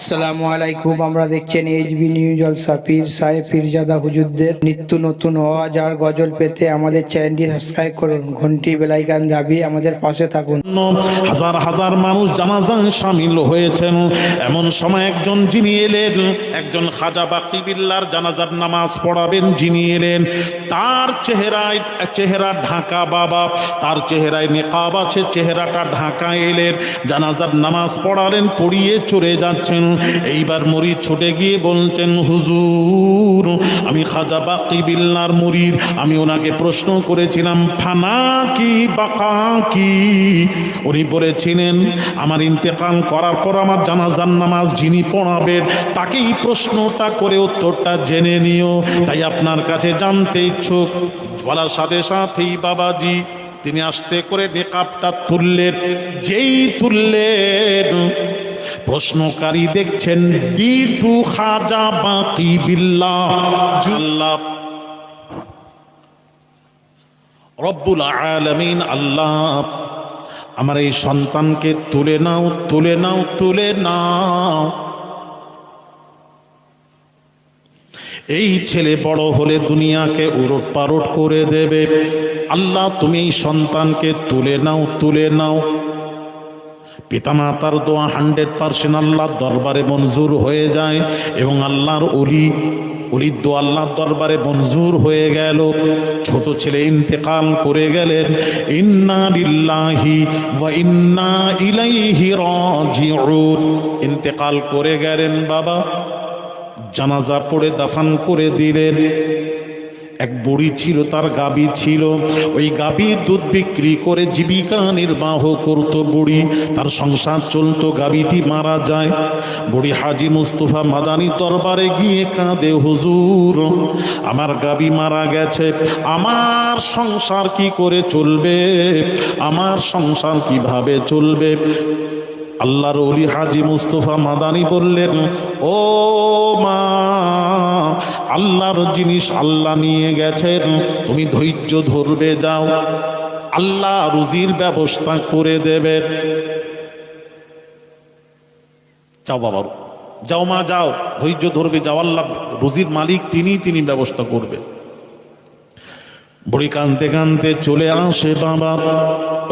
আসসালামু আলাইকুম। আমরা দেখছেন এইচবি নিউজ জলসা। পীর সাহেব পীরজাদা হুজুরদের নিত্য নতুন ওয়াজ আর গজল পেতে আমাদের চ্যানেলটি সাবস্ক্রাইব করুন, ঘন্টি বেলাইকান দাবিয়ে আমাদের পাশে থাকুন। হাজার হাজার মানুষ জানাজায় শামিল হয়েছেন। এমন সময় একজন যিনি এলেন, একজন খাজা বাকি বিল্লার জানাজার নামাজ পড়াবেন যিনি এলেন, তার চেহারা ঢাকা বাবা, তার চেহারায় নেকাব আছে, চেহারাটা ঢাকা এলেন, জানাজার নামাজ পড়ালেন, পড়িয়ে চলে যাচ্ছেন। এইবার মুরিদ ছুটে গিয়ে বলছেন, হুজুর আমি খাজা বাকি বিল্লার মুরিদ, আমি ওনাকে প্রশ্ন করেছিলাম ফানা কি বাকা কি। উনি বলেছিলেন আমার ইন্তেকাল করার পর আমার জানাজার নামাজ যিনি পড়াবেন তাকেই প্রশ্নটা করে উত্তরটা জেনে নিও, তাই আপনার কাছে জানতে ইচ্ছুক। বলার সাথে সাথেই বাবাজি তিনি আস্তে করে নেকাবটা তুললেন। যেই তুললেন প্রশ্নকারী দেখছেন বিটু খাজা বাকি বিল্লাহ জুল্লাহ রব্বুল আলামিন, আল্লাহ আমার এই সন্তানকে তুলে নাও, তুলে নাও, তুলে নাও। এই ছেলে বড় হলে দুনিয়াকে উলট পালট করে দেবে। আল্লাহ তুমি এই সন্তানকে তুলে নাও, তুলে নাও। পিতামাতার দোয়া 100% আল্লাহর দরবারে মঞ্জুর হয়ে যায় এবং আল্লাহর অলির দোয়া আল্লাহর দরবারে মঞ্জুর হয়ে গেল। ছোট ছেলে ইন্তেকাল করে গেলেন। ইন্না লিল্লাহি ওয়া ইন্না ইলাইহি রাজিউন। ইন্তেকাল করে গেলেন বাবা, জানাজা পড়ে দাফন করে দিলেন। এক বুড়ি ছিল, তার গাবি ছিল, ওই গাবির দুধ বিক্রি করে জীবিকা নির্বাহ করত বুড়ি, তার সংসার চলতো। গাবিটি মারা যায়। বুড়ি হাজী মুস্তফা মাদানী দরবারে গিয়ে কাঁদে, হুজুর আমার গাবি মারা গেছে, আমার সংসার কি করে চলবে, আমার সংসার কিভাবে চলবে। আল্লাহর ওলি হাজী মুস্তফা মাদানী বললেন, ও মা, আল্লাহর জিনিস আল্লাহ নিয়ে গেছেন, তুমি ধৈর্য ধরবে, যাও, আল্লাহ রুজির ব্যবস্থা করে দেবেন। যাও বাবা, যাও মা, যাও, ধৈর্য ধরবে, যাও, আল্লাহ রুজির মালিক, তিনি ব্যবস্থা করবে। বুড়ি কাঁদতে কাঁদতে চলে আসে বাবা,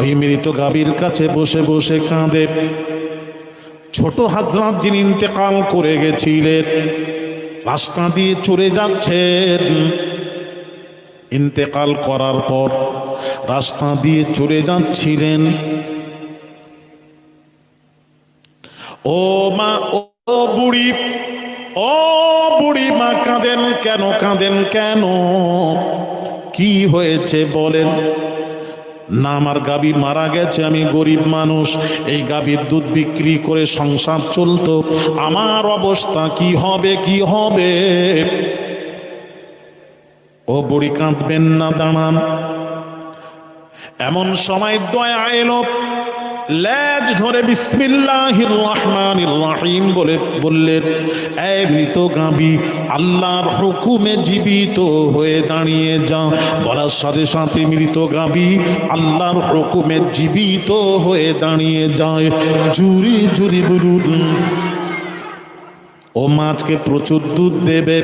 ওই মৃত গাভীর কাছে বসে বসে কাঁদে। ছোট হাজরাত যিনি ইন্তেকাল করে গেছিলেন রাস্তা দিয়ে চলে যাচ্ছেন। ইন্তেকাল করার পর রাস্তা দিয়ে চলে যাচ্ছিলেন। ও মা, ও বুড়ি, ও বুড়ি মা, কাঁদেন কেন, কাঁদেন কেন, কি হয়েছে বলেন। না, আমার গাবি মারা গেছে, আমি গরিব মানুষ, এই গাবির দুধ বিক্রি করে সংসার চলতো, আমার অবস্থা কি হবে, কি হবে। ও বুড়ি কাঁদবেন না, দাঁড়ান। এমন সময় দয়া এলো, লেজ ধরে বিসমিল্লাহির রহমানির রহিম বলে বললেন, এই মৃত গাবি আল্লাহর হুকুমে জীবিত হয়ে দাঁড়িয়ে যা। বলার সাথে সাথে মৃত গাবি আল্লাহর হুকুমে জীবিত হয়ে দাঁড়িয়ে যায়। জুরি জুরি বলুন, ও মাছকে প্রচুর দুধ দেবে,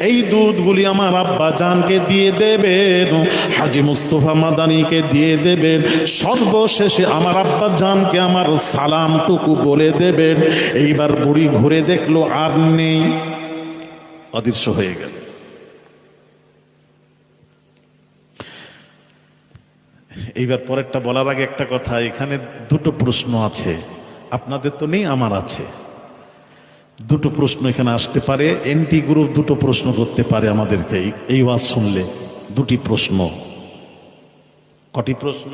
এই দুধগুলি আমার আব্বা জানকে দিয়ে দেবেন, হাজী মুস্তফা মাদানীকে দিয়ে দেবেন, সর্বশেষে আমার আব্বা জানকে আমার সালামটুকু বলে দেবেন। এইবার বুড়ি ঘুরে দেখলো আর নেই, অদৃশ্য হয়ে গেল। এইবার পরেরটা বলার আগে একটা কথা, এখানে দুটো প্রশ্ন আছে, আপনাদের তো নেই, আমার আছে। দুটো প্রশ্ন এখানে আসতে পারে, এনটি গ্রুপ দুটো প্রশ্ন করতে পারে আমাদেরকে এই ওয়াজ শুনলে। দুটি প্রশ্ন। কটি প্রশ্ন?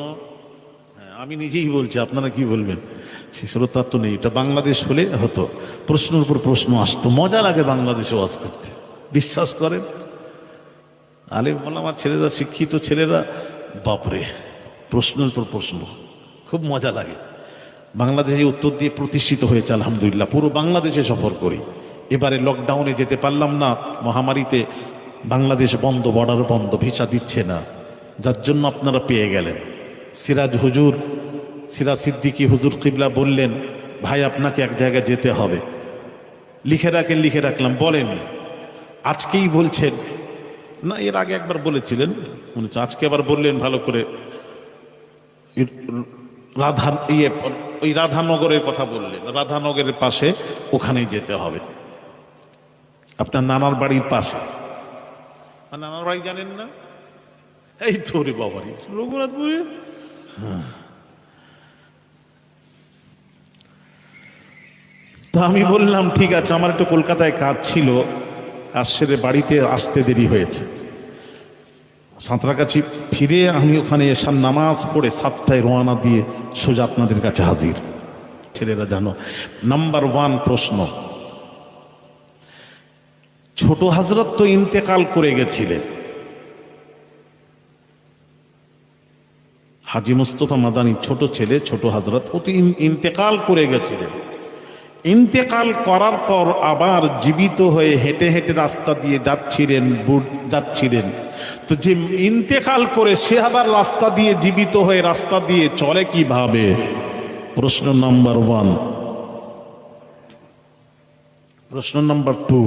হ্যাঁ, আমি নিজেই বলছি, আপনারা কি বলবেন? শ্রোতা তো নেই, এটা বাংলাদেশ হলে হতো, প্রশ্নের উপর প্রশ্ন আসতো, মজা লাগে বাংলাদেশে ওয়াজ করতে, বিশ্বাস করেন। আলেম ওলামা ছেলেরা, শিক্ষিত ছেলেরা, বাপরে, প্রশ্নের উপর প্রশ্ন, খুব মজা লাগে। বাংলাদেশে উত্তর দিয়ে প্রতিষ্ঠিত হয়েছে আলহামদুলিল্লাহ, পুরো বাংলাদেশে সফর করি। এবারে লকডাউনে যেতে পারলাম না, মহামারীতে বাংলাদেশ বন্ধ, বর্ডার বন্ধ, ভিসা দিচ্ছে না, যার জন্য আপনারা পেয়ে গেলেন। সিরাজ সিদ্দিকী হুজুর কিবলা বললেন, ভাই আপনাকে এক জায়গায় যেতে হবে, লিখে রাখলাম, বলেন আজকেই বলছেন না, এর আগে একবার বলেছিলেন মনে হচ্ছে, আজকে আবার বললেন ভালো করে। ওই রাধানগরের কথা বললেন, রাধানগরের পাশে ওখানেই যেতে হবে, আপনার নানার বাড়ির পাশে। নানার বাড়ি জানেন না? এই তো রে বাবারি, রঘুনাথপুরে। তো আমি বললাম ঠিক আছে, আমার একটু কলকাতায় কাজ ছিল, কাজ সেরে বাড়িতে আসতে দেরি হয়েছে। সাঁতরাগাছি ফিরে আমি ওখানে এসার নামাজ পড়ে 7টায় রওনা দিয়ে সোজা আপনাদের কাছে হাজির। ছেলেরা জানো, নাম্বার 1 প্রশ্ন, ছোট হযরত তো ইন্তেকাল করে গেছিলেন, হাজী মুস্তফা মাদানী ছোট ছেলে, ছোট হযরত ও তো ইন্তেকাল করে গেছিলেন। ইন্তেকাল করার পর আবার জীবিত হয়ে হেঁটে হেঁটে রাস্তা দিয়ে যাচ্ছিলেন। তো যে ইন্তেকাল করে সে আবার রাস্তা দিয়ে জীবিত হয়ে রাস্তা দিয়ে চলে কিভাবে? প্রশ্ন নাম্বার 1। প্রশ্ন নাম্বার 2,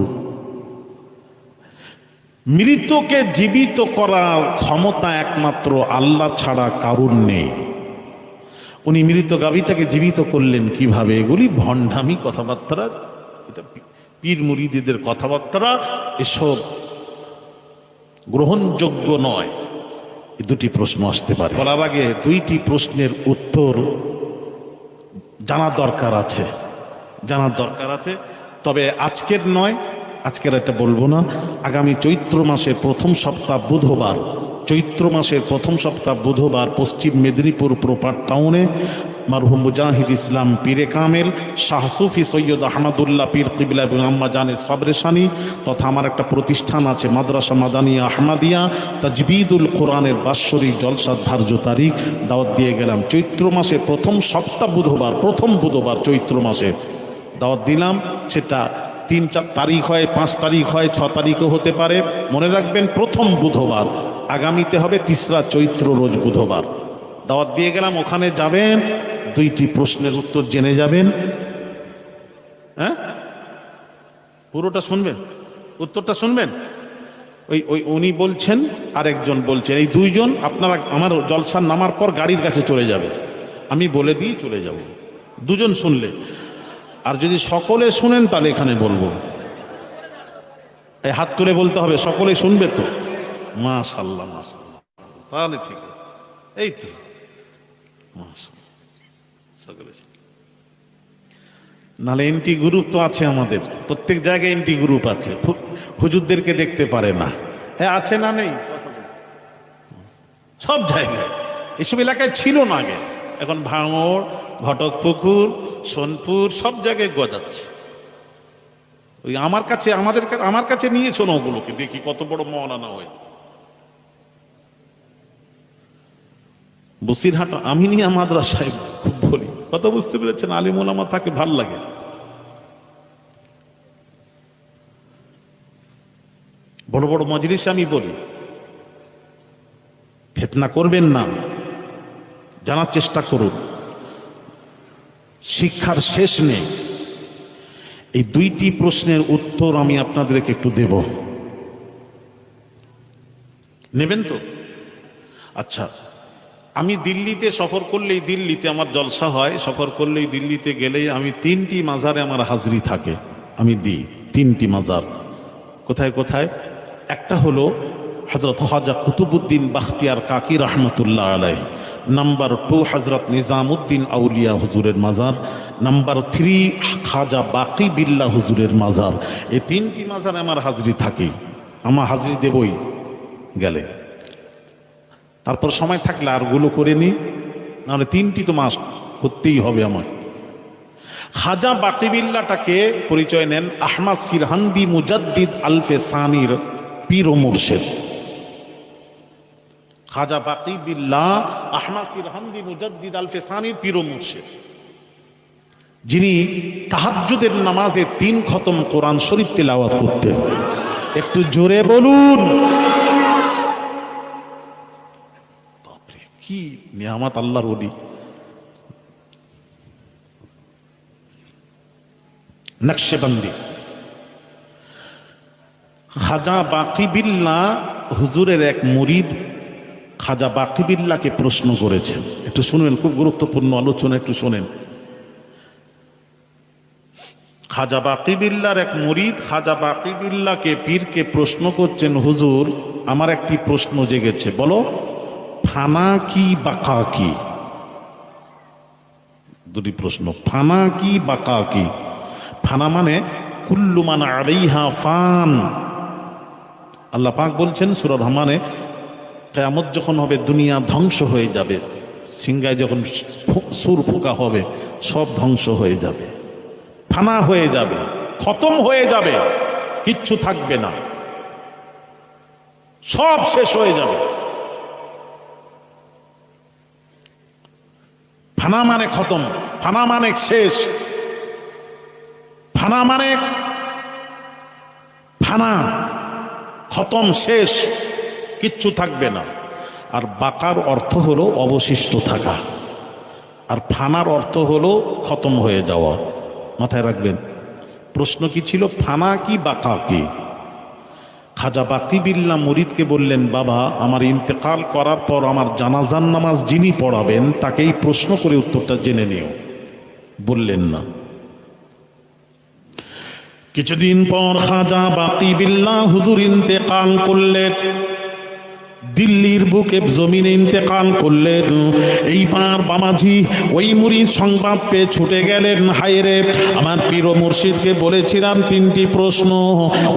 মৃতকে জীবিত করার ক্ষমতা একমাত্র আল্লাহ ছাড়া কারুর নেই। উনি মৃত গাভীটাকে জীবিত করলেন কিভাবে? এগুলি ভণ্ডামি কথাবার্তা, এটা পীর মুরিদদের কথাবার্তা, এসব গ্রহণযোগ্য নয়। এই 2টি প্রশ্ন আসতে পারে। বলার আগে 2টি প্রশ্নের উত্তর জানা দরকার আছে। তবে আজকের নয়, আজকের এটা বলবো না, আগামী চৈত্র মাসের প্রথম সপ্তাহ বুধবার পশ্চিম মেদিনীপুর প্রপার টাউনে মারহুম মুজাহিদ ইসলাম পীরে কামেল শাহ সুফি সৈয়দ আহমদুল্লাহ পীর কিবলা এবং আম্মা জানে সবরেশানি তথা আমার একটা প্রতিষ্ঠান আছে মাদ্রাসা মাদানিয়া আহমদিয়া তাজবিদুল কোরআনের বাৎসরিক জলসা ধার্য তারিখ দাওয়াত দিয়ে গেলাম। চৈত্র মাসে প্রথম বুধবার চৈত্র মাসে দাওয়াত দিলাম। সেটা 3-4 তারিখ হয়, 5 তারিখ হয়, 6 তারিখও হতে পারে। মনে রাখবেন প্রথম বুধবার, আগামীতে হবে 3রা চৈত্র রোজ বুধবার। দাওয়াত দিয়ে গেলাম, ওখানে যাবেন, 2টি প্রশ্নের উত্তর জেনে যাবেন। হ্যাঁ, পুরোটা শুনবেন, উত্তরটা শুনবেন। উনি বলছেন, আরেকজন বলছেন, এই 2 জন আপনারা আমার জলসার নামার পর গাড়ির কাছে চলে যাবে, আমি বলে দিয়ে চলে যাব। 2 জন শুনলে, আর যদি সকলে শুনেন তাহলে এখানে বলবো। এই হাত তুলে বলতে হবে, সকলে শুনবে তো? মাশাআল্লাহ, তাহলে ঠিক আছে। এই তো সকলে, নাহলে এনটি গ্রুপ তো আছে আমাদের, প্রত্যেক জায়গায় এনটি গ্রুপ আছে, হুজুরদেরকে দেখতে পারে না। হ্যাঁ, আছে না নেই? সব জায়গায়, এসব এলাকায় ছিল না আগে, এখন ভাঙড়, ঘটকপুকুর, সোনপুর সব জায়গায় গজাচ্ছে। ওই আমার কাছে নিয়েছো না, ওগুলোকে দেখি কত বড় মওলানা হয়েছে। বসিরহাট আমিনিয়া মাদ্রাসায় খুব বলি, কথা বুঝতে পেরেছেন? আলিম ওলামা থাকে, ভাল লাগে। বড় বড় মজলিসে আমি বলি, ফিতনা করবেন না, জানার চেষ্টা করুন, শিক্ষার শেষ নেই। এই 2টি প্রশ্নের উত্তর আমি আপনাদেরকে একটু দেব, নেবেন তো? আচ্ছা, আমি দিল্লিতে সফর করলেই, দিল্লিতে আমার জলসা হয়, সফর করলেই দিল্লিতে গেলেই আমি 3টি মাজারে আমার হাজরি থাকে, আমি দিই 3টি মাজার। কোথায় কোথায়? একটা হলো হযরত খাজা কুতুবউদ্দিন বাখতিয়ার কাকি রহমতুল্লাহ আলাইহ, নাম্বার 2 হযরত নিজামউদ্দিন আউলিয়া হুজুরের মাজার, নাম্বার 3 খাজা বাকি বিল্লাহ হুজুরের মাজার। এই 3টি মাজারে আমার হাজরি থাকে, আমার হাজরি দেবই গেলে। তারপর সময় থাকলে আরগুলো করে নিই, নাহলে 3টি তো মাস করতেই হবে আমার। খাজা বাকি বিল্লাহটাকে পরিচয় নেন আহমদ সিরহান্দি মুজাদ্দিদ আলফে সানির পীর ও মুর্শিদ। খাজা বাকি বিল্লাহ আহমদ সিরহান্দি মুজাদ্দিদ আলফে সানির পীর ও মুর্শিদ, যিনি তাহাজ্জুদের নামাজে 3 খতম কোরআন শরীফ তেলাওয়াত করতেন। একটু জোরে বলুন, কি নিয়ামত আল্লাহর ওলি। নকশবন্দি খাজা বাকি বিল্লাহ হুজুরের এক মুরিদ খাজা বাকি বিল্লাহকে প্রশ্ন করেছেন। একটু শুনবেন, খুব গুরুত্বপূর্ণ আলোচনা, একটু শোনেন। খাজা বাকি বিল্লাহর এক মুরিদ খাজা বাকি বিল্লাহকে পীরকে প্রশ্ন করছেন, হুজুর আমার একটি প্রশ্ন জেগেছে, বলো ফানা কি বাকা কি? দুটি প্রশ্ন, ফানা কি বাকা কি? ফানা মানে কুল্লু মান আলাইহা ফান। আল্লাহ পাক বলছেন সূরা রহমানে, কিয়ামত যখন হবে দুনিয়া ধ্বংস হয়ে যাবে, সিংহায় যখন সুর ফোঁকা হবে সব ধ্বংস হয়ে যাবে, ফানা হয়ে যাবে, খতম হয়ে যাবে, কিচ্ছু থাকবে না, সব শেষ হয়ে যাবে। ফানা মানে খতম, ফানা মানে শেষ, ফানা মানে ফানা, খতম, শেষ, কিচ্ছু থাকবে না। আর বাকার অর্থ হলো অবশিষ্ট থাকা, আর ফানার অর্থ হলো খতম হয়ে যাওয়া। মাথায় রাখবেন। প্রশ্ন কি ছিল? ফানা কি বাকা কি? খাজা বাকি বিল্লাহ মুরিদকে বললেন, বাবা আমার ইন্তেকাল করার পর আমার জানাজার নামাজ যিনি পড়াবেন তাকেই প্রশ্ন করে উত্তরটা জেনে নিও। বললেন না। কিছুদিন পর খাজা বাকি বিল্লাহ হুজুর ইন্তেকাল করলেন, দিল্লির বুকে জমিনে ইন্তেকাল করলেন। এইবার বামাজি ওই মুরিদ সংবাদ পেয়ে ছুটে গেলেন, হায়রে আমার পীর ও মুর্শিদকে বলেছিলাম তিনটি প্রশ্ন,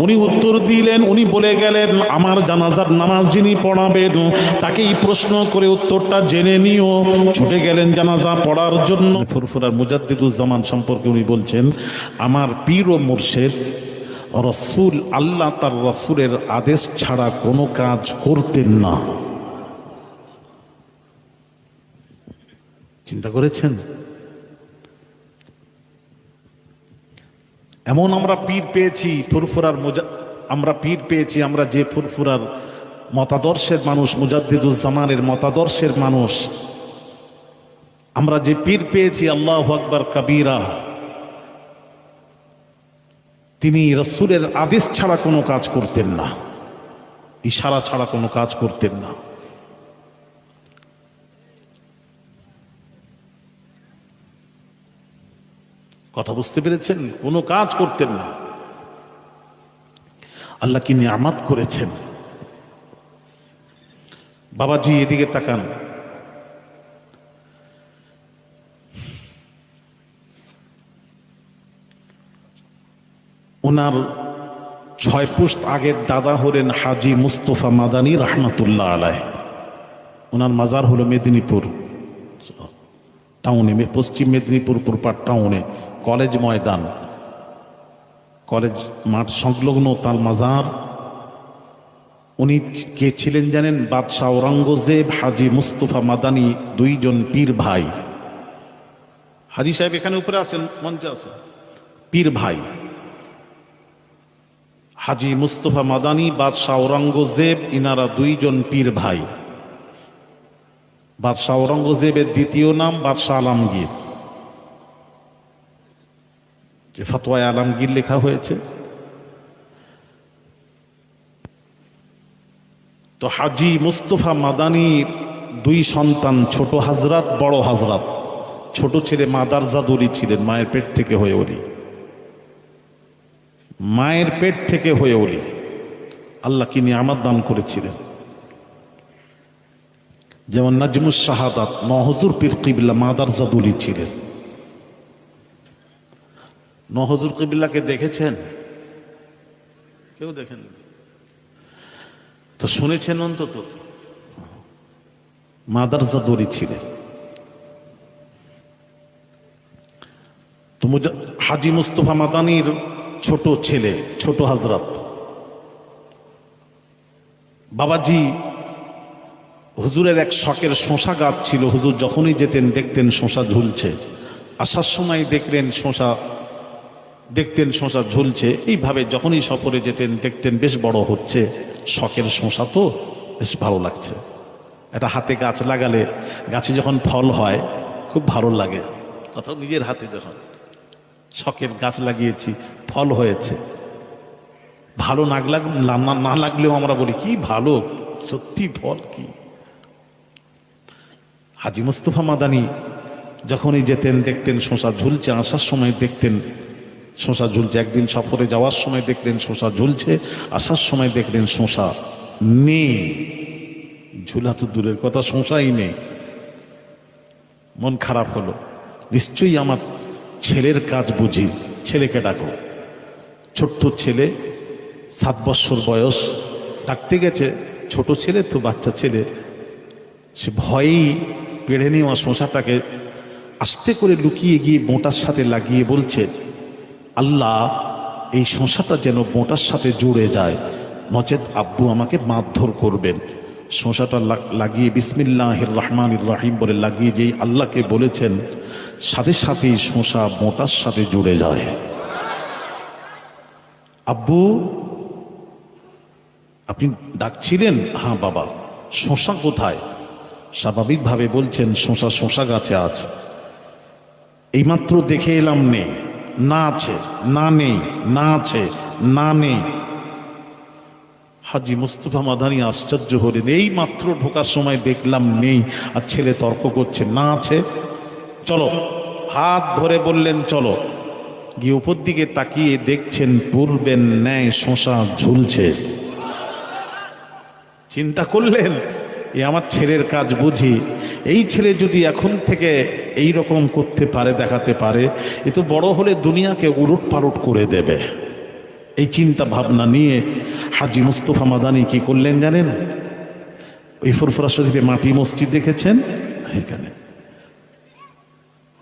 উনি উত্তর দিলেন, উনি বলে গেলেন আমার জানাজার নামাজ যিনি পড়াবেন তাকেই প্রশ্ন করে উত্তরটা জেনে নিও। ছুটে গেলেন জানাজা পড়ার জন্য। ফুরফুরার মুজাদ্দিদুজ্জামান সম্পর্কে উনি বলছেন, আমার পীর ও মুর্শিদ রসুল, আল্লাহ তার রসুলের আদেশ ছাড়া কোনো কাজ করতেন না। চিন্তা করেছেন? এমন আমরা পীর পেয়েছি, ফুরফুরার আমরা পীর পেয়েছি, আমরা যে ফুরফুরার মতাদর্শের মানুষ, মুজাদ্দিদুজ্জামানের মতাদর্শের মানুষ, আমরা যে পীর পেয়েছি, আল্লাহু আকবার কাবীরা, তিনি রসুলের আদেশ ছাড়া কোনো কাজ করতেন না, ইশারা ছাড়া কোনো কাজ করতেন না। কথা বুঝতে পেরেছেন? কোনো কাজ করতেন না। আল্লাহ কি নিয়ামত করেছেন। বাবাজি এদিকে তাকান, ওনার 6 পুস্ত আগের দাদা হলেন হাজি মুস্তফা মাদানী রহমাতুল্লাহ আলাইহ। ওনার মাজার হলো মেদিনীপুর টাউনে, পশ্চিম মেদিনীপুর পুরপাড় টাউনে, কলেজ ময়দান, কলেজ মাঠ সংলগ্ন তার মাজার। উনি কে ছিলেন জানেন? বাদশাহ ঔরঙ্গজেব হাজি মুস্তফা মাদানী, দুইজন পীর ভাই। হাজি সাহেব এখানে উপরে আছেন, মঞ্চে আছেন, পীর ভাই হাজি মুস্তফা মাদানী, বাদশাহ ঔরঙ্গজেব, ইনারা দুইজন পীর ভাই। বাদশাহ ঔরঙ্গজেবের দ্বিতীয় নাম বাদশাহ আলমগীর, যে ফতোয়ায়ে আলমগীর লেখা হয়েছে। তো হাজি মুস্তফা মাদানীর দুই সন্তান, ছোট হাজরাত, বড় হাজরাত। ছোট ছেলে মাদারজাদ ওলি ছিলেন, মায়ের পেট থেকে হয়ে ওলি, মায়ের পেট থেকে হয়ে ওলি। আল্লাহ কি নিয়ামত দান করেছিলেন। যেমন নাজমুস শাহাদাত নহজুর পীর কিবলা মাদারজাদ ওলি ছিলেন। নহজুর কিবলাকে দেখেছেন? কেউ দেখেন? তো শুনেছেন অন্তত। মাদারজাদ ওলি ছিলেন। তো হাজি মুস্তফা মাদানীর ছোট ছেলে, ছোট হাজরাত। বাবাজি হুজুরের এক শখের শশা গাছ ছিল, হুজুর যখনই যেতেন দেখতেন শশা ঝুলছে, আসার সময় দেখলেন শশা, দেখতেন শশা ঝুলছে। এইভাবে যখনই সফরে যেতেন দেখতেন বেশ বড় হচ্ছে, শখের শশা তো বেশ ভালো লাগছে। এটা হাতে গাছ লাগালে গাছে যখন ফল হয় খুব ভালো লাগে। অথবা নিজের হাতে যখন শখের গাছ লাগিয়েছি, ফল হয়েছে, ভালো না লাগলেও আমরা বলি কি ভালো, সত্যি ফল কি। হাজী মুস্তাফা মাদানী যখনই যেতেন দেখতেন শশা ঝুলছে, আসার সময় দেখতেন শশা ঝুলছে। একদিন সফরে যাওয়ার সময় দেখলেন শশা ঝুলছে, আসার সময় দেখলেন শশা নেই। ঝুলা তো দূরের কথা, শশাই নেই। মন খারাপ হলো, নিশ্চয়ই আমার ছেলের কাজ বুঝি। ছেলেকে ডাকো। ছোট্ট ছেলে, 7 বছর বয়স, ডাকতে গেছে। ছোট ছেলে তো, বাচ্চা ছেলে, সে ভয়েই পেড়ে নেওয়া শশাটাকে আস্তে করে লুকিয়ে গিয়ে বোঁটার সাথে লাগিয়ে বলছে, আল্লাহ এই শশাটা যেন বোঁটার সাথে জুড়ে যায়, নচেত আব্বু আমাকে মারধর করবেন। শশাটা লাগিয়ে বিসমিল্লাহির রহমানির রহিম বলে লাগিয়ে যেই আল্লাহকে বলেছেন, সাথে সাথেই শশা বোঁটার সাথে জুড়ে যায়। আব্বু আপনি ডাকছিলেন? হ্যাঁ বাবা। শশা কোথায়? স্বাভাবিকভাবে বলছেন শশা গাছে আছে। এইমাত্র দেখে এলাম নেই। না আছে, না নেই, না আছে, না নেই। হাজী মুস্তাফা মাদানী আশ্চর্য হলেন, এই মাত্র ঢোকার সময় দেখলাম নেই, আর ছেলে তর্ক করছে না আছে। চলো, হাত ধরে বললেন চলো। গিয়ে উপর দিকে তাকিয়ে দেখছেন পূর্বের ন্যায় শশা ঝুলছে। চিন্তা করলেন এ আমার ছেলের কাজ বুঝি। এই ছেলে যদি এখন থেকে এই রকম করতে পারে, দেখাতে পারে, এ তো বড় হলে দুনিয়াকে উলট পালট করে দেবে। এই চিন্তা ভাবনা নিয়ে হাজী মুস্তাফা মাদানী কি করলেন জানেন? ওই ফুরফুরা শরীফে মাটি মসজিদ দেখেছেন, এখানে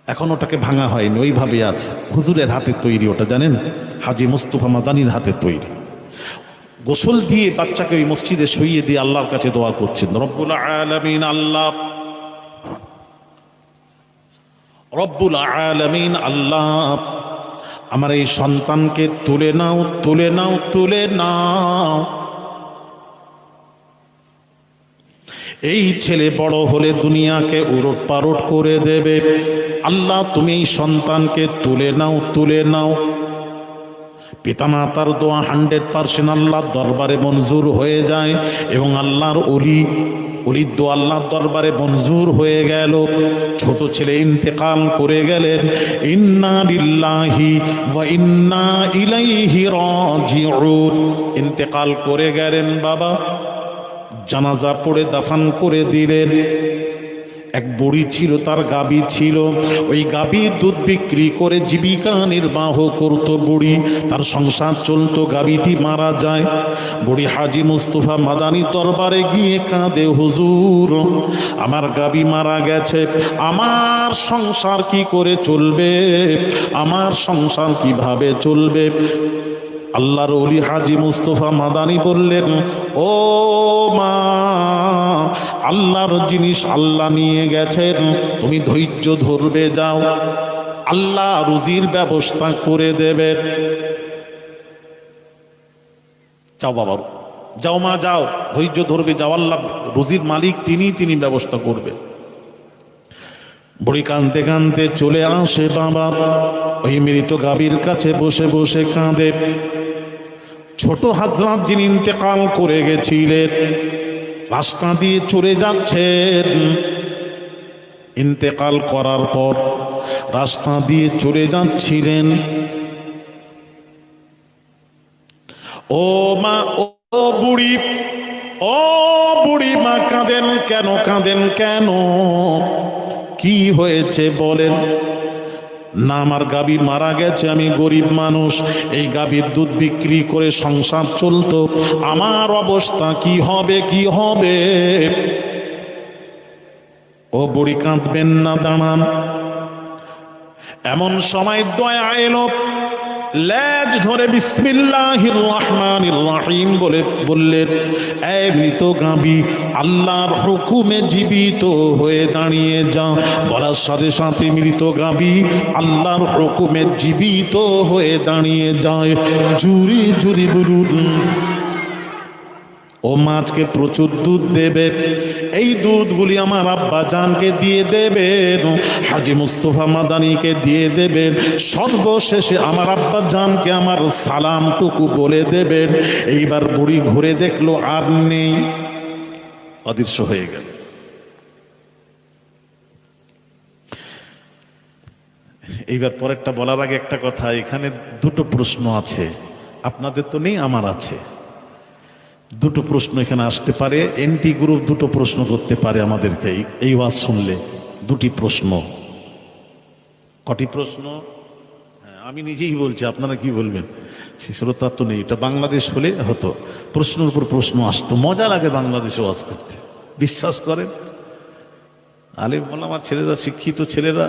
এখন ওটাকে ভাঙা হয়নি, ওইভাবে আছে। হুজুরের হাতে তৈরি ওটা, জানেন? হাজী মুস্তাফা মাদানীর হাতে তৈরি। গোসল দিয়ে বাচ্চাকে ওই মসজিদে শুইয়ে দিয়ে আল্লাহর কাছে দোয়া করছেন, রব্বুল আলামিন, আল্লাহ রব্বুল আলামিন, আল্লাহ আমার এই সন্তানকে তুলে নাও, তুলে নাও, তুলে নাও। এই ছেলে বড় হলে দুনিয়াকে উলট পালট করে দেবে। আল্লাহ তুমি এই সন্তানকে তুলে নাও, তুলে নাও। পিতামাতার দোয়া 100% আল্লাহর দরবারে মঞ্জুর হয়ে যায় এবং আল্লাহর অলির দোয়া আল্লাহর দরবারে মঞ্জুর হয়ে গেল। ছোট ছেলে ইন্তেকাল করে গেলেন। ইন্না লিল্লাহি ওয়া ইন্না ইলাইহি রাজিউন। ইন্তেকাল করে গেলেন বাবা, জানাজা পড়ে দাফন করে দিলেন। এক বুড়ি ছিল, তার গাবি ছিল। ওই গাবির দুধ বিক্রি করে জীবিকা নির্বাহ করত বুড়ি, তার সংসার চলতো। গাবিটি মারা যায়। বুড়ি হাজী মুস্তাফা মাদানী দরবারে গিয়ে কাঁদে, হুজুর আমার গাবি মারা গেছে, আমার সংসার কি করে চলবে, আমার সংসার কিভাবে চলবে? আল্লাহর ওলি হাজী মুস্তাফা মাদানী বললেন, ও মা, আল্লাহর জিনিস আল্লাহ নিয়ে গেছেন, তুমি ধৈর্য ধরবে, যাও, আল্লাহ রুজির ব্যবস্থা করে দেবে। যাও বাবা, যাও মা, যাও, ধৈর্য ধরবে, যাও, আল্লাহ রুজির মালিক, তিনি ব্যবস্থা করবে। বুড়ি কাঁদতে কাঁদতে চলে আসে বাবা, ওই মৃত গাভীর কাছে বসে বসে কাঁদে। ছোট হাজরাত যিনি ইন্তেকাল করে গেছিলেন, রাস্তা দিয়ে চলে যাচ্ছেন। ইন্তেকাল করার পর রাস্তা দিয়ে চলে যাচ্ছিলেন। ও মা, ও বুড়ি, ও বুড়ি মা, কাঁদেন কেন, কাঁদেন কেন? কি হয়েছে বলেন? না, আমার গাভী মারা গেছে, আমি গরিব মানুষ, এই গাভীর দুধ বিক্রি করে সংসার চলতো, আমার অবস্থা কি হবে, কি হবে? ও বুড়ি কাঁদবেন না, দাঁড়ান। এমন সময় দয়া এলো, লেজ ধরে বিসমিল্লাহির রহমানির রহিম বলে বললেন, এই মৃত গাভী আল্লাহর হুকুমে জীবিত হয়ে দাঁড়িয়ে যা। বলার সাথে সাথে মৃত গাভী আল্লাহর হুকুমে জীবিত হয়ে দাঁড়িয়ে যায়। জুরি জুরি বলুন ও মা আজকে প্রচুর দুধ দেবে, এই দুধগুলি আমার আব্বা জানকে দিয়ে দেবেন, হাজী মুস্তাফা মাদানীকে দিয়ে দেবেন, সর্বশেষে আমার আব্বা জানকে আমার সালামটুকু বলে দেবেন। এইবার বুড়ি ঘুরে দেখলো আর নেই, অদৃশ্য হয়ে গেল। এইবার পরেরটা বলার আগে একটা কথা, এখানে দুটো প্রশ্ন আছে, আপনাদের তো নেই, আমার আছে। দুটো প্রশ্ন এখানে আসতে পারে, এনটি গ্রুপ দুটো প্রশ্ন করতে পারে আমাদেরকে এই ওয়াজ শুনলে। দুটি প্রশ্ন। কটি প্রশ্ন? হ্যাঁ, আমি নিজেই বলছি, আপনারা কি বলবেন? শ্রোতা তো নেই, এটা বাংলাদেশ হলে হতো, প্রশ্নের উপর প্রশ্ন আসতো, মজা লাগে বাংলাদেশে ওয়াজ করতে, বিশ্বাস করেন। আলেম ওলামা ছেলেরা, শিক্ষিত ছেলেরা,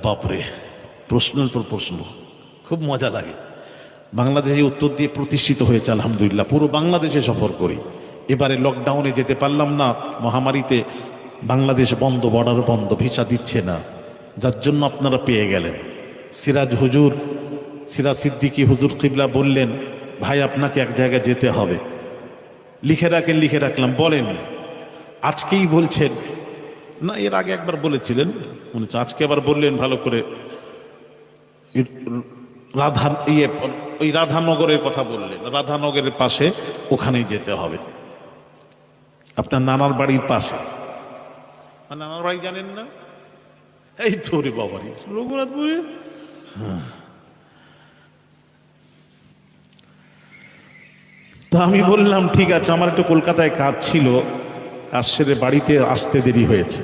বাপরে প্রশ্নের পর প্রশ্ন, খুব মজা লাগে। বাংলাদেশে উত্তর দিয়ে প্রতিষ্ঠিত হয়েছে আলহামদুলিল্লাহ, পুরো বাংলাদেশে সফর করি। এবারে লকডাউনে যেতে পারলাম না, মহামারীতে বাংলাদেশ বন্ধ, বর্ডার বন্ধ, ভিসা দিচ্ছে না, যার জন্য আপনারা পেয়ে গেলেন। সিরাজ হুজুর, সিরাজ সিদ্দিকী হুজুর কিবলা বললেন, ভাই আপনাকে এক জায়গায় যেতে হবে, লিখে রাখেন, লিখে রাখলাম, বলেন আজকেই বলছেন না, এর আগে একবার বলেছিলেন মনে হচ্ছে, আজকে আবার বললেন ভালো করে, ওই রাধানগরের কথা বললেন, রাধানগরের পাশে, ওখানেই যেতে হবে, আপনার নানার বাড়ির পাশে। নানার বাড়ি জানেন না? এই তো রে বাবারি, রঘুনাথপুরে। তো আমি বললাম ঠিক আছে, আমার একটু কলকাতায় কাজ ছিল, কাজ সেরে বাড়িতে আসতে দেরি হয়েছে।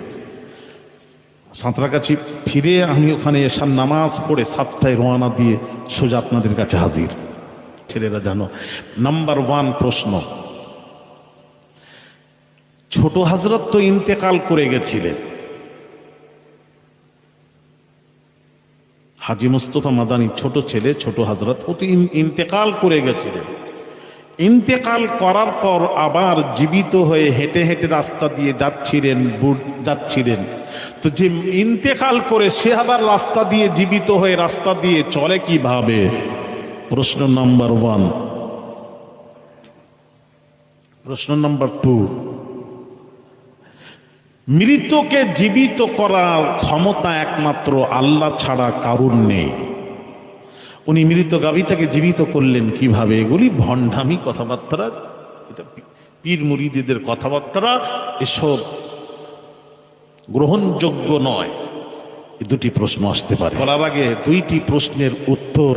সাঁতরাগাছি ফিরে আমি ওখানে এসার নামাজ পড়ে 7টায় রওনা দিয়ে সোজা আপনাদের কাছে হাজির। ছেলেরা জানো, নাম্বার 1 প্রশ্ন, ছোট হযরত তো ইন্তেকাল করে গেছিলেন, হাজী মুস্তাফা মাদানী ছোট ছেলে, ছোট হযরত, ও তো ইন্তেকাল করে গেছিলেন। ইন্তেকাল করার পর আবার জীবিত হয়ে হেঁটে হেঁটে রাস্তা দিয়ে যাচ্ছিলেন, তো যে ইন্তেকাল করে সে আবার রাস্তা দিয়ে জীবিত হয়ে রাস্তা দিয়ে চলে কিভাবে? প্রশ্ন নাম্বার 1। প্রশ্ন নাম্বার 2, মৃতকে জীবিত করার ক্ষমতা একমাত্র আল্লাহ ছাড়া কারুর নেই। উনি মৃত গাভীটাকে জীবিত করলেন কিভাবে? এগুলি ভণ্ডামি কথাবার্তা, এটা পীর মুরিদদের কথাবার্তা, এসব গ্রহণযোগ্য নয়। এই দুটি প্রশ্ন আসতে পারে। বলার আগে দুইটি প্রশ্নের উত্তর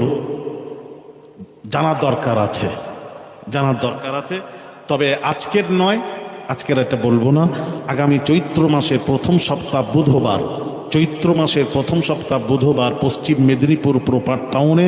জানার দরকার আছে, তবে আজকের নয়, আজকের এটা বলবো না, আগামী চৈত্র মাসের প্রথম সপ্তাহ বুধবার পশ্চিম মেদিনীপুর প্রপার টাউনে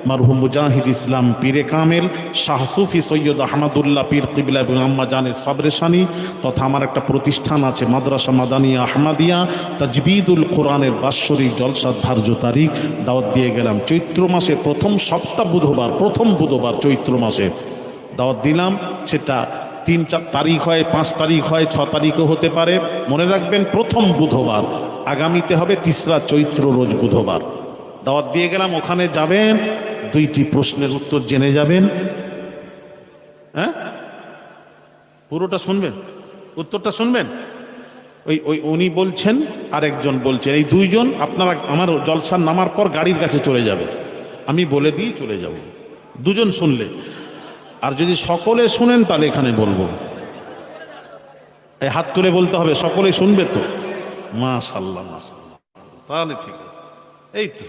মারহুম মুজাহিদ ইসলাম পীরে কামেল শাহ সুফি সৈয়দ আহমদুল্লাহ পীর কিবলা এবং আম্মা জানে সবরেশানি তথা আমার একটা প্রতিষ্ঠান আছে মাদ্রাসা মাদানিয়া আহমদিয়া তাজবিদুল কোরআনের বাৎসরিক জলসা ধার্য তারিখ দাওয়াত দিয়ে গেলাম। চৈত্র মাসে প্রথম বুধবার চৈত্র মাসে দাওয়াত দিলাম। সেটা 3-4 তারিখ হয়, 5 তারিখ হয়, 6 তারিখও হতে পারে। মনে রাখবেন প্রথম বুধবার, আগামীতে হবে 3রা চৈত্র রোজ বুধবার। দাওয়াত দিয়ে গেলাম, ওখানে যাবেন, 2টি প্রশ্নের উত্তর জেনে যাবেন। হ্যাঁ, পুরোটা শুনবেন, উত্তরটা শুনবেন। উনি বলছেন, আরেকজন বলছেন, এই 2 জন আপনারা আমার জলসার নামার পর গাড়ির কাছে চলে যাবে, আমি বলে দিয়ে চলে যাব। 2 জন শুনলে, আর যদি সকলে শুনেন তাহলে এখানে বলবো। এই হাত তুলে বলতে হবে, সকলে শুনবে তো? মাশাআল্লাহ, তাহলে ঠিক আছে। এই তো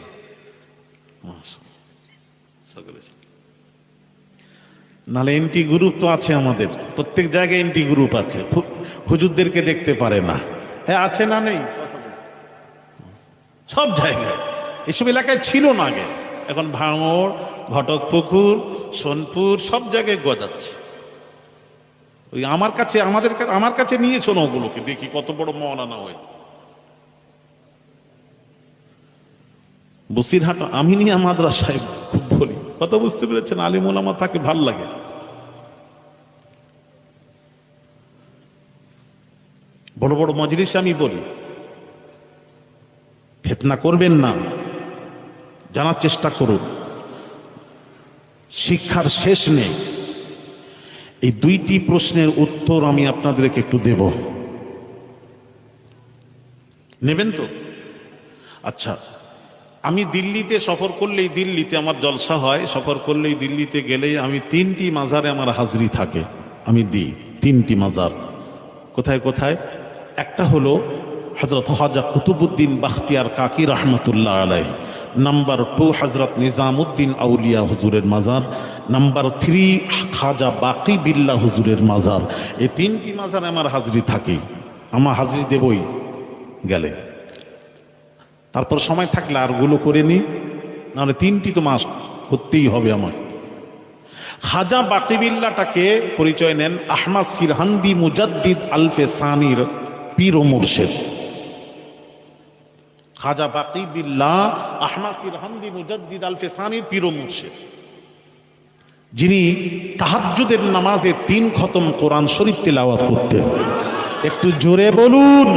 সকলে, নাহলে এনটি গ্রুপ তো আছে আমাদের, প্রত্যেক জায়গায় এনটি গ্রুপ আছে, হুজুরদেরকে দেখতে পারে না। হ্যাঁ, আছে না নেই? সব জায়গায়, এসব এলাকায় ছিল না আগে, এখন ভাঙড়, ঘটকপুকুর, সোনপুর সব জায়গায় গজাচ্ছে। ওই আমার কাছে নিয়েছো না, ওগুলোকে দেখি কত বড় মওলানা হয়েছে। বসিরহাট আমিনিয়া মাদ্রাসায় খুব বলি, কথা বুঝতে পেরেছেন? আলিম ওলামা তাকে ভাল লাগে। বড় বড় মজলিসে আমি বলি, ফিতনা করবেন না, জানার চেষ্টা করুন। শিক্ষার শেষ নেই। এই দুইটি প্রশ্নের উত্তর আমি আপনাদেরকে একটু দেব, নেবেন তো? আচ্ছা, আমি দিল্লিতে সফর করলেই, দিল্লিতে আমার জলসা হয়, সফর করলেই দিল্লিতে গেলেই আমি 3টি মাজারে আমার হাজরি থাকে, আমি দিই 3টি মাজার। কোথায় কোথায়? একটা হলো হযরত খাজা কুতুবউদ্দিন বাখতিয়ার কাকি রহমতুল্লাহ আলাইহ, নাম্বার 2 হযরত নিজামুদ্দিন আউলিয়া হুজুরের মাজার, নাম্বার 3 খাজা বাকি বিল্লাহ হুজুরের মাজার। এই 3টি মাজারে আমার হাজরি থাকে, আমার হাজরি দেবই গেলে। তারপর সময় থাকলে আরগুলো করে নিই, নাহলে 3টি তো মাস করতেই হবে আমার। খাজা বাকি বিল্লাহটাকে পরিচয় নেন আহমদ সিরহান্দি মুজাদ্দিদ আলফে সানির পীর ও মুর্শিদ। খাজা বাকি বিল্লাহ আহমদ সিরহান্দি মুজাদ্দিদ আলফে সানির পীর ও মুর্শিদ, যিনি তাহাজ্জুদের নামাজে 3 খতম কোরআন শরীফ তিলাওয়াত করতেন। একটু জোরে বলুন।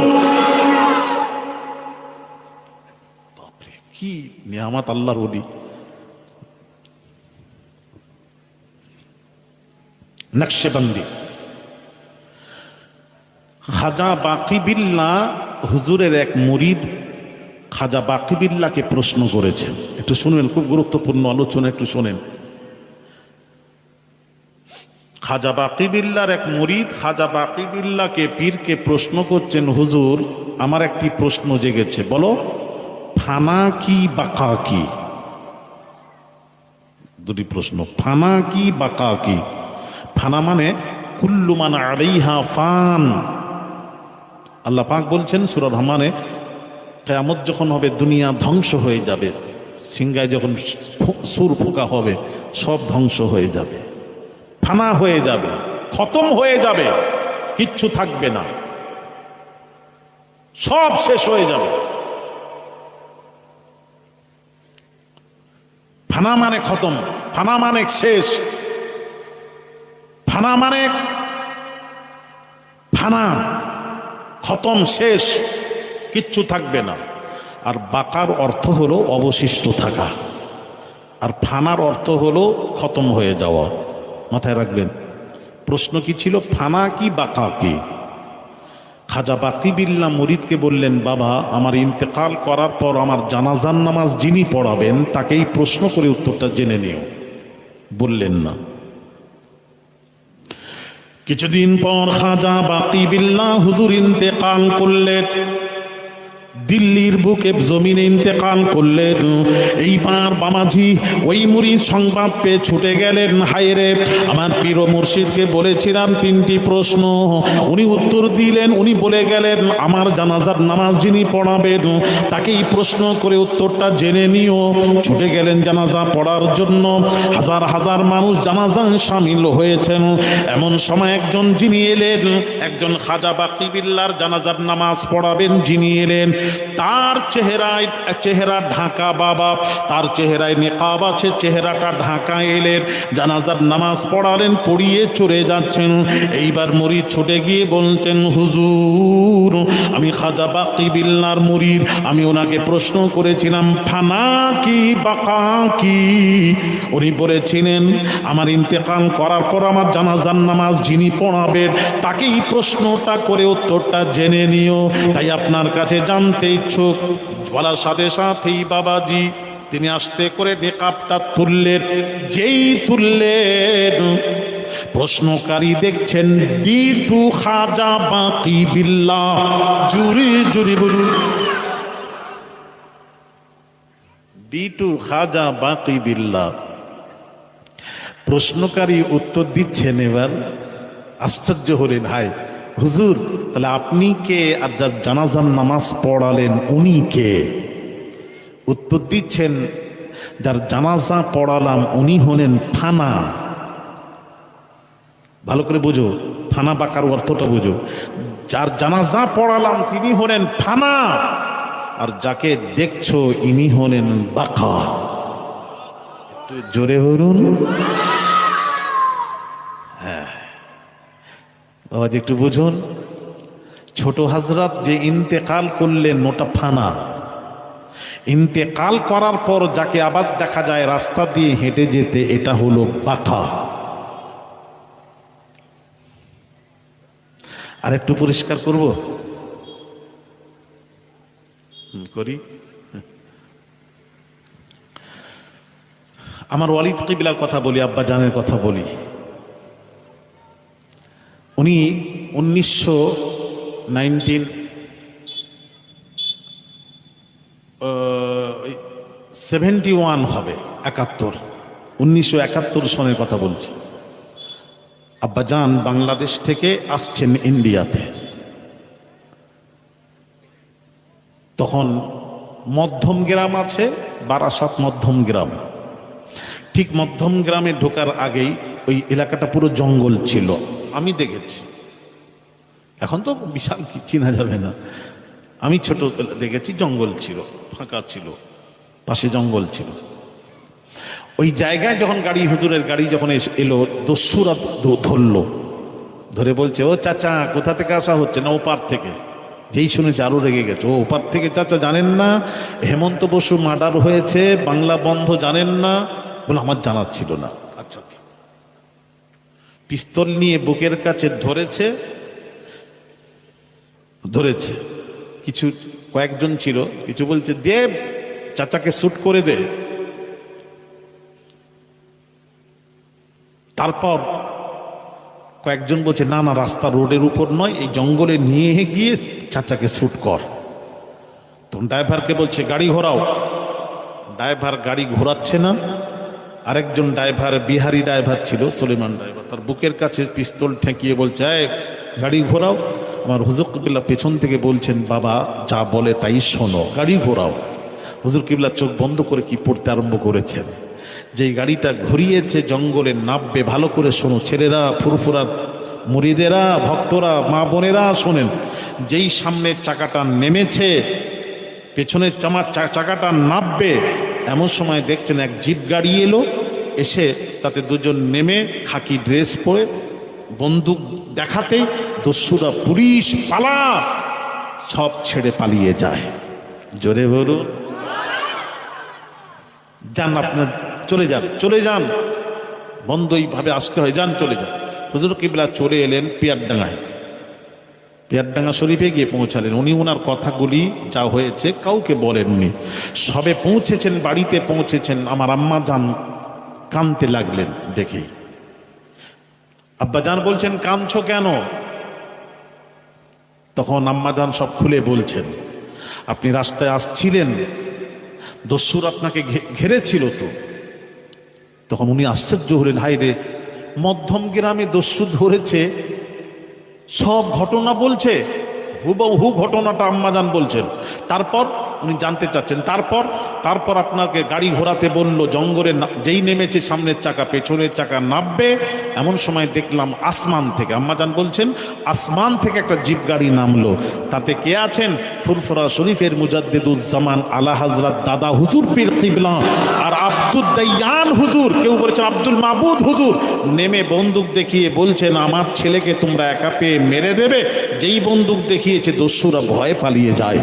বাপরে কি নিয়ামত আল্লাহর ওলি। নকশবন্দি খাজা বাকি বিল্লাহ হুজুরের এক মুরিদ খাজা বাকি বিল্লাহকে প্রশ্ন করেছেন, একটু শুনবেন, খুব গুরুত্বপূর্ণ আলোচনা, একটু শোনেন। খাজা বাকি বিল্লাহর এক মুরিদ খাজা বাকি বিল্লাহকে পীরকে প্রশ্ন করছেন, হুজুর আমার একটি প্রশ্ন জেগেছে, বলো ফানা কি বাকা কি? দুটি প্রশ্ন, ফানা কি বাকা কি? ফানা মানে কুল্লু মান আলাইহা ফান। আল্লাহ পাক বলছেন সূরা রহমানে, কিয়ামত যখন হবে দুনিয়া ধ্বংস হয়ে যাবে, সিংহায় যখন সুর ফোঁকা হবে সব ধ্বংস হয়ে যাবে, ফানা হয়ে যাবে, খতম হয়ে যাবে, কিচ্ছু থাকবে না, সব শেষ হয়ে যাবে। ফানা মানে খতম, ফানা মানে শেষ, ফানা মানে ফানা, খতম, শেষ, কিচ্ছু থাকবে না। আর বাকার অর্থ হলো অবশিষ্ট থাকা, আর ফানার অর্থ হলো খতম হয়ে যাওয়া। মাথায় রাখবেন। প্রশ্ন কি ছিল? ফানা কি বাকা কি? খাজা বাকি বিল্লাহ মুরিদকে বললেন, বাবা আমার ইন্তেকাল করার পর আমার জানাজার নামাজ যিনি পড়াবেন তাকেই প্রশ্ন করে উত্তরটা জেনে নিও। বললেন না। কিছুদিন পর খাজা বাকি বিল্লাহ হুজুর ইন্তেকাল করলেন, দিল্লির বুকে জমিনে ইন্তেকাল করলেন। এইবার বামাজি ওই মুরিদ সংবাদ পেয়ে ছুটে গেলেন, হায় রে আমার পীর ও মুর্শিদকে বলেছিলাম 3টি প্রশ্ন, উনি উত্তর দিলেন, উনি বলে গেলেন আমার জানাজার নামাজ যিনি পড়াবেন তাকেই প্রশ্ন করে উত্তরটা জেনে নিও। ছুটে গেলেন জানাজা পড়ার জন্য, হাজার হাজার মানুষ জানাজায় শামিল হয়েছেন। এমন সময় একজন যিনি এলেন, একজন খাজা বাকি বিল্লাহর জানাজার নামাজ পড়াবেন যিনি এলেন, তার চেহারা ঢাকা, বাবা তার চেহারায় নেকাব আছে, চেহারাটা ঢাকা, এলেন জানাজার নামাজ পড়ালেন, পড়িয়ে চলে যাচ্ছেন। এইবার মুরিদ ছুটে গিয়ে বলছেন, হুজুর আমি খাজা বাকি বিল্লাহর মুরিদ, আমি ওনাকে প্রশ্ন করেছিলাম ফানা কি বাকা কি? উনি বলেছিলেন আমার ইন্তেকাল করার পর আমার জানাজার নামাজ যিনি পড়াবেন তাকেই প্রশ্নটা করে উত্তরটা জেনে নিও। তাই আপনার কাছে জানতে ইচ্ছুক। বলার সাথে সাথেই বাবাজি তিনি আস্তে করে নেকাবটা তুললেন। যেই তুললেন প্রশ্নকারী দেখছেন ডিটু খাজা বাকি বিল্লাহ। জুরি জুরি বলুন, ডিটু খাজা বাকি বিল্লাহ। প্রশ্নকারী উত্তর দিচ্ছেন। এবার আশ্চর্য হলেন, হায় হুজুর তাহলে আপনি কে? আর যার জানাজার নামাজ পড়ালেন উনি কে? উত্তর দিচ্ছেন, যার জানাজা পড়ালাম উনি হলেন ফানা। ভালো করে বুঝো, ফানা বাকার অর্থটা বুঝো। যার জানাজা পড়ালাম তিনি হলেন ফানা, আর যাকে দেখছো ইনি হলেন বাকা। একটু জোরে বলুন। হ্যাঁ বাবাজি একটু বুঝুন। ছোট হযরত যে ইন্তেকাল করলেন ওটা ফানা। ইন্তেকাল করার পর যাকে আবার দেখা যায় রাস্তা দিয়ে হেঁটে যেতে, এটা হলো বাকা। আর একটু পরিষ্কার করব, করি। আমার ওয়ালিদ কিবলার কথা বলি, আব্বা জানের কথা বলি। উনি 1971 হবে, 1971 সনের কথা বলছি। আব্বা জান বাংলাদেশ থেকে আসছেন ইন্ডিয়াতে। তখন মধ্যম গ্রাম আছে, বারাসাত মধ্যম গ্রাম। ঠিক মধ্যম গ্রামে ঢোকার আগেই ওই এলাকাটা পুরো জঙ্গল ছিল, আমি দেখেছি। এখন তো বিশাল কি চেনা যাবে না, আমি ছোট দেখেছি জঙ্গল ছিল, ফাঁকা ছিল, পাশে জঙ্গল ছিল। ওই জায়গায় যখন গাড়ি, হুজুরের গাড়ি যখন এলো, দস্যুরা ধরলো, ধরে বলছে, ও চাচা কোথা থেকে আসা হচ্ছে? না ওপার থেকে। যেই শুনেছে আরো রেগে গেছে, ও ওপার থেকে চাচা জানেন না হেমন্ত বসু মার্ডার হয়েছে, বাংলা বন্ধ জানেন না? বলে আমার জানার ছিল না। আচ্ছা আচ্ছা। পিস্তল নিয়ে বুকের কাছে ধরেছে। কিছু কয়েকজন ছিল, কিছু বলছে দেব চাচাকে শুট করে দে। তারপর কয়েকজন বলছে না না, রাস্তা রোডের উপর নয়, এই জঙ্গলে নিয়ে গিয়ে চাচাকে শুট কর। তখন ড্রাইভারকে বলছে গাড়ি ঘোরাও। ড্রাইভার গাড়ি ঘোরাচ্ছে না। আরেকজন ড্রাইভার, বিহারি ড্রাইভার ছিল, সুলেমান ড্রাইভার, তার বুকের কাছে পিস্তল ঠেকিয়ে বলছে গাড়ি ঘোরাও। আমার হুজুর কিবলা পেছন থেকে বলছেন, বাবা যা বলে তাই শোনো, গাড়ি ঘোরাও। হুজুর কিবলা চোখ বন্ধ করে কি পড়তে আরম্ভ করেছেন। যেই গাড়িটা ঘুরিয়েছে জঙ্গলে নামবে, ভালো করে শোনো ছেলেরা, ফুরফুরা, মুরিদেরা, ভক্তরা, মা বোনেরা শোনেন। যেই সামনের চাকাটা নেমেছে, পেছনের চাকাটা নামবে, এমন সময় দেখছেন এক জিপ গাড়ি এলো, এসে তাতে দুজন নেমে খাকি ড্রেস পরে বন্দুক দেখাতেই দস্যুরা পুলিশ পালা সব ছেড়ে পালিয়ে যায়। জোরে বলুন, যান আপনার, চলে যান, বন্ধই ভাবে আসতে হয়, যান চলে যান। হুজুর কিবলা চলে এলেন পিয়ারডাঙ্গা শরীফে গিয়ে পৌঁছালেন। উনি ওনার কথাগুলি যা হয়েছে কাউকে বলেননি। সবে পৌঁছেছেন, বাড়িতে পৌঁছেছেন, আমার আম্মা জান কাঁদতে লাগলেন দেখেই। আব্বা জান বলছেন কাঁদছো কেন? তখন আম্মা জান সব খুলে বলছেন, আপনি রাস্তায় আসছিলেন, দস্যুর আপনাকে ঘেরেছিল তো। তখন উনি আশ্চর্য হলেন, হায় রে, মধ্যম গ্রামে দস্যু ধরেছে, সব ঘটনা বলছে, হুবহু ঘটনাটা আম্মাজান বলছেন। তারপর উনি জানতে চাচ্ছেন, তারপর আপনাকে গাড়ি ঘোরাতে বললো, জঙ্গলে যেই নেমেছে সামনের চাকা পেছনের চাকা নামবে, এমন সময় দেখলাম আসমান থেকে, আম্মাজান বলছেন আসমান থেকে একটা জিপ গাড়ি নামলো। তাতে কে আছেন? ফুরফুরা শরীফের মুজাদ্দিদুজ্জামান আলা হযরত দাদা হুজুর পীর কিবলা আর আব্দুল দাইয়ান হুজুর, কেউ বলেছেন আব্দুল মাবুদ হুজুর। নেমে বন্দুক দেখিয়ে বলছেন, আমার ছেলেকে তোমরা একা পেয়ে মেরে দেবে। যেই বন্দুক দেখিয়েছে দস্যুরা ভয়ে পালিয়ে যায়।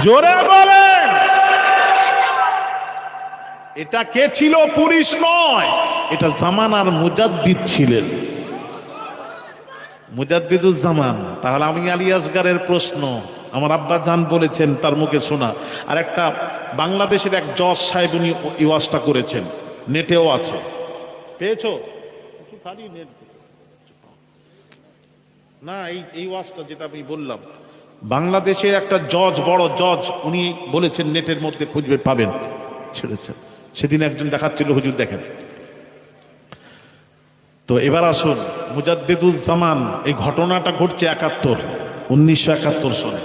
জোরে বলেন, এটা কে ছিল? পুলিশ নয়, এটা জামানার মুজাদ্দিদ ছিলেন, মুজাদ্দিদুজ্জামান। তাহলে আমি আলী আসগারের প্রশ্ন, আমার আব্বা জান বলেছেন, তার মুখে শোনা। আর একটা বাংলাদেশের এক জজ সাহেব, উনি এই ওয়াজটা করেছেন, নেটেও আছে, পেয়েছো? না, এই ওয়াজটা যেটা আমি বললাম, বাংলাদেশের একটা জজ, বড় জজ, উনি বলেছেন, নেটের মধ্যে খুঁজবে পাবেন, ছেড়েছেন। সেদিন একজন দেখাচ্ছিল, হুজুর দেখেন। তো এবার আসুন, মুজাদ্দিদুজ্জামান, এই ঘটনাটা ঘটছে 1971 সনে।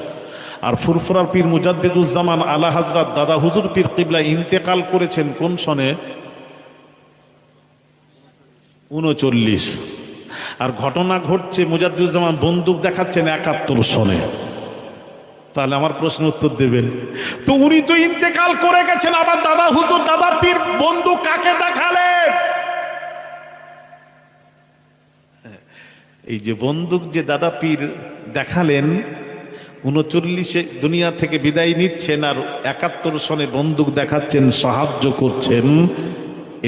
আর ফুরফুরার পীর মুজাদ্দিদুজ্জামান আলা হযরত দাদা হুজুর পীর কিবলা ইন্তেকাল করেছেন কোন সনে? 39। আর ঘটনা ঘটছে, মুজাদ্দিদুজ্জামান বন্দুক দেখাচ্ছেন 71 সনে। তাহলে আমার প্রশ্ন উত্তর দেবেন তো, উনি তো ইন্তেকাল করে গেছেন, আবার দাদা হুজুর, দাদা পীর বন্দুক কাকে দেখালেন? এই যে বন্দুক যে দাদা পীর দেখালেন, 39-এ দুনিয়া থেকে বিদায় নিচ্ছেন, আর 71 সনে বন্দুক দেখাচ্ছেন, সাহায্য করছেন,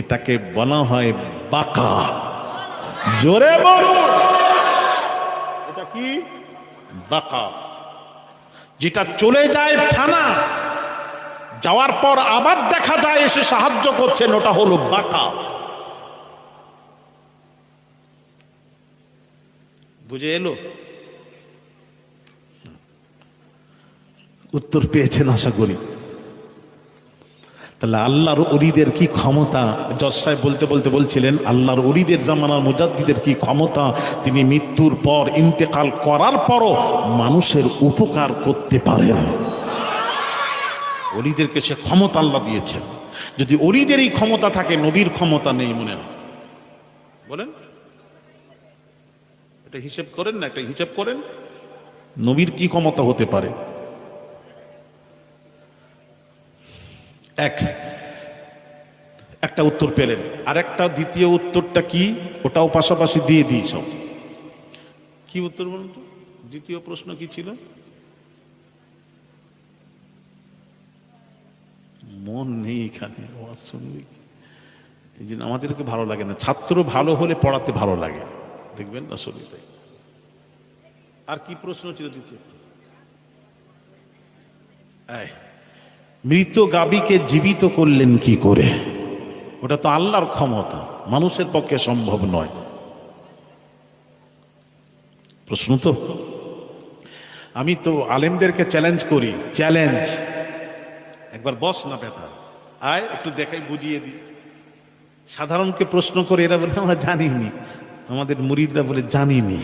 এটাকে বলা হয় বাকা। জোরে বলুন, এটা কি? বাকা, যেটা চলে যায় ফানা, যাওয়ার পর আবার দেখা যায় এসে সাহায্য করছেন, ওটা হলো বাকা। বুঝে এলো? উত্তর পেয়েছেন আশা করি। তাহলে আল্লাহর ওলিদের কি ক্ষমতা, জজ সাহেব বলতে বলতে বলছিলেন আল্লাহর ওলিদের জামানার মুজাদ্দিদের কি ক্ষমতা, তিনি মৃত্যুর পর ইন্তেকাল করার পরও মানুষের উপকার করতে পারেন। ওলিদেরকে সে ক্ষমতা আল্লাহ দিয়েছেন। যদি ওলিদের এই ক্ষমতা থাকে, নবীর ক্ষমতা নেই মনে হয়? বলেন, এটা হিসেব করেন না, একটা হিসেব করেন নবীর কি ক্ষমতা হতে পারে। একটা উত্তর পেলেন, আর একটা দ্বিতীয় উত্তরটা কি, ওটাও পাশাপাশি দিয়ে দিই সব। কি উত্তর বলুন তো? দ্বিতীয় প্রশ্ন কি ছিল? মন নেই এখানে, শুনবি এই জন্য আমাদেরকে ভালো লাগে না। ছাত্র ভালো হলে পড়াতে ভালো লাগে, দেখবেন আসলে তাই। আর কি প্রশ্ন ছিল দ্বিতীয়? মৃত গাভীকে জীবিত করলেন কি করে? ওটা তো আল্লাহর ক্ষমতা, মানুষের পক্ষে সম্ভব নয়। প্রশ্ন তো আমি তো আলেমদেরকে চ্যালেঞ্জ করি, চ্যালেঞ্জ, একবার বস না বেটা, আয় একটু দেখাই, বুঝিয়ে দিই। সাধারণকে প্রশ্ন করে এরা বলে আমরা জানিনি, আমাদের মুরিদরা বলে জানিনি।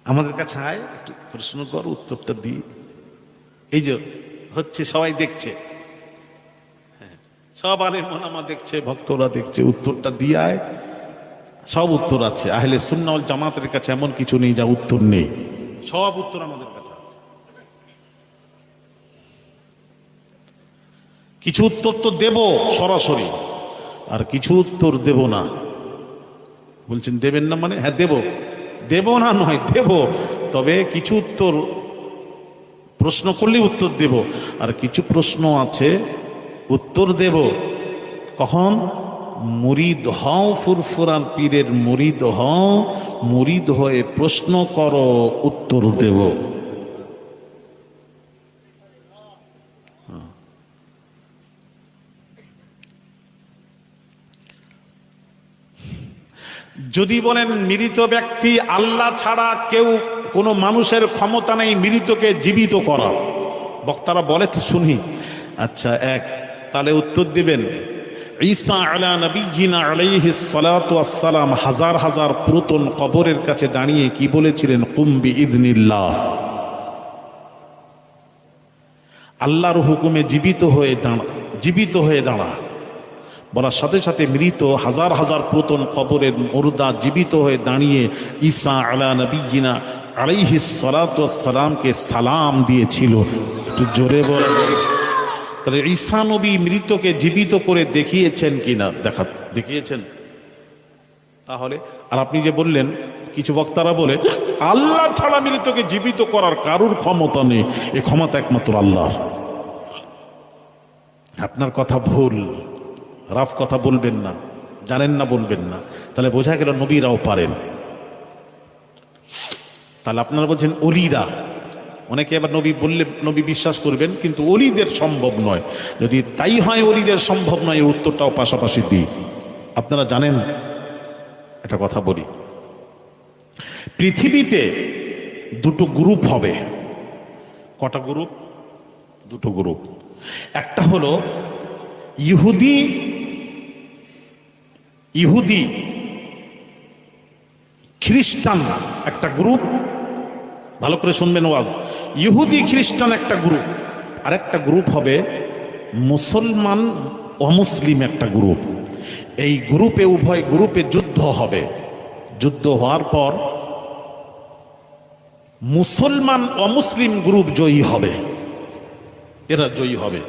আমাদের কাছে আয়, একটু প্রশ্ন কর, উত্তরটা দিই। এই যে হচ্ছে, সবাই দেখছে, সব আলেম ওলামা দেখছে, ভক্তরা দেখছে, উত্তরটা দিয়ে আয়। সব উত্তর আছে, আহলে সুন্নাহ ওয়াল জামাতের কাছে এমন কিছু নেই যা উত্তর নেই, সব উত্তর আমাদের কাছে আছে। কিছু উত্তর তো দেব সরাসরি, আর কিছু উত্তর দেব না। বলছেন দেবেন না মানে? হ্যাঁ দেব, দেব না নয়, দেব। তবে কিছু উত্তর প্রশ্ন করলে উত্তর দেব, আর কিছু প্রশ্ন আছে উত্তর দেব কখন? মুরিদ হও, ফুরফুরার পীরের মুরিদ হও, মুরিদ হয়ে প্রশ্ন করো, উত্তর দেব। যদি বলেন মৃত ব্যক্তি, আল্লাহ ছাড়া কেউ, কোনো মানুষের ক্ষমতা নেই মৃতকে জীবিত করা, বক্তারা বলে তো শুনি। আচ্ছা, তাহলে উত্তর দিবেন ঈসা আলা নবিয়িনা আলাইহিস সালাতু ওয়াস সালাম হাজার হাজার পুরাতন কবরের কাছে দাঁড়িয়ে কি বলেছিলেন? কুম বিইذনিল্লাহ, আল্লাহর হুকুমে জীবিত হয়ে দাঁড়া। বলার সাথে সাথে মৃত হাজার হাজার পুরাতন কবরের মুর্দা জীবিত হয়ে দাঁড়িয়ে ঈসা আলা নবিয়িনা আলাইহিস সালাতু ওয়াস সালামকে সালাম দিয়েছিল। একটু জোরে বলেন। তাহলে ঈসা নবী মৃতকে জীবিত করে দেখিয়েছেন কিনা? দেখিয়েছেন। তাহলে আর আপনি যে বললেন, কিছু বক্তারা বলে আল্লাহ ছাড়া মৃতকে জীবিত করার কারুর ক্ষমতা নেই, এই ক্ষমতা একমাত্র আল্লাহর। আপনার কথা ভুল, রাফ কথা বলবেন না, জানেন না বলবেন না, তাহলে বোঝা গেল নবীরাও পারেন। তাহলে আপনারা বলছেন অলিরা, অনেকে আবার নবী বললে নবী বিশ্বাস করবেন, কিন্তু অলিদের সম্ভব নয়। যদি তাই হয় অলিদের সম্ভব নয়, উত্তরটাও পাশাপাশি দিই। আপনারা জানেন একটা কথা বলি, পৃথিবীতে দুটো গ্রুপ হবে। কটা গ্রুপ? দুটো গ্রুপ। একটা হলো ইহুদি খ্রিস্টান একটা গ্রুপ, ভালো করে শুনবেন ওয়াজ। ইহুদি খ্রিস্টান একটা গ্রুপ, আর একটা গ্রুপ হবে মুসলমান অমুসলিম একটা গ্রুপ। এই গ্রুপে, উভয় গ্রুপে যুদ্ধ হবে। যুদ্ধ হওয়ার পর মুসলমান অমুসলিম গ্রুপ জয়ী হবে, এরা জয়ী হবে।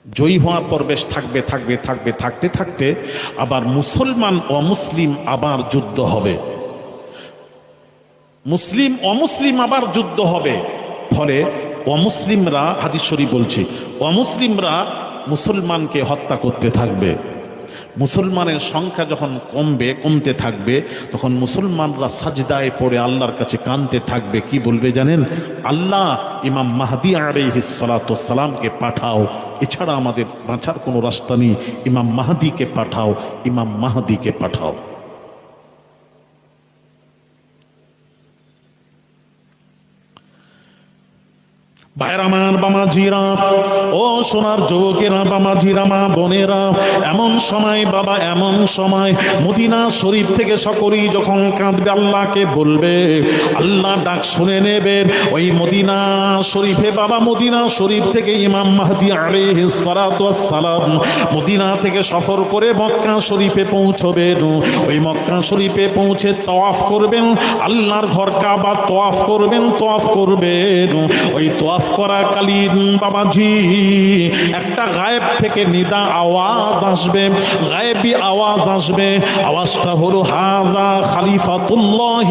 জয়ী হওয়ার পর বেশ থাকতে থাকতে আবার মুসলমান অমুসলিম আবার যুদ্ধ হবে, মুসলিম অমুসলিম আবার যুদ্ধ হবে। ফলে অমুসলিমরা, হাদিস শরীফ বলছি, অমুসলিমরা মুসলমানকে হত্যা করতে থাকবে। মুসলমানের সংখ্যা যখন কমতে থাকবে, তখন মুসলমানরা সাজদায় পড়ে আল্লাহর কাছে কাঁদতে থাকবে। কি বলবে জানেন? আল্লাহ, ইমাম মাহদী আলাইহিস সালাতু ওয়াস সালামকে পাঠাও, এছাড়া আমাদের বাঁচার কোনো রাস্তা নেই। ইমাম মাহদীকে পাঠাও, ইমাম মাহদীকে পাঠাও। ভাইরা আমার, বামাজিরা, ও সোনার যুবকেরা, বামাজিরা, মা বোনেরা, এমন সময় বাবা, এমন সময় মদিনা শরীফ থেকে সকলেই যখন কাঁদবে, আল্লাহকে বলবে, আল্লাহ ডাক শুনে নেবেন। ওই মদিনা শরীফে বাবা, মদিনা শরীফ থেকে ইমাম মাহদী আলাইহিস সালাতু ওয়াস সালাম মদিনা থেকে সফর করে মক্কা শরীফে পৌঁছবেন। ওই মক্কা শরীফে পৌঁছে তওয়াফ করবেন, আল্লাহর ঘর কাবা তওয়াফ করবেন। ওই তওয়াফ করাকালীন বাবাজি একটা গায়েব থেকে নিদা আওয়াজ আসবে, গায়েবী আওয়াজ আসবে। আওয়াজটা হলো হাযা খলিফাতুল্লাহ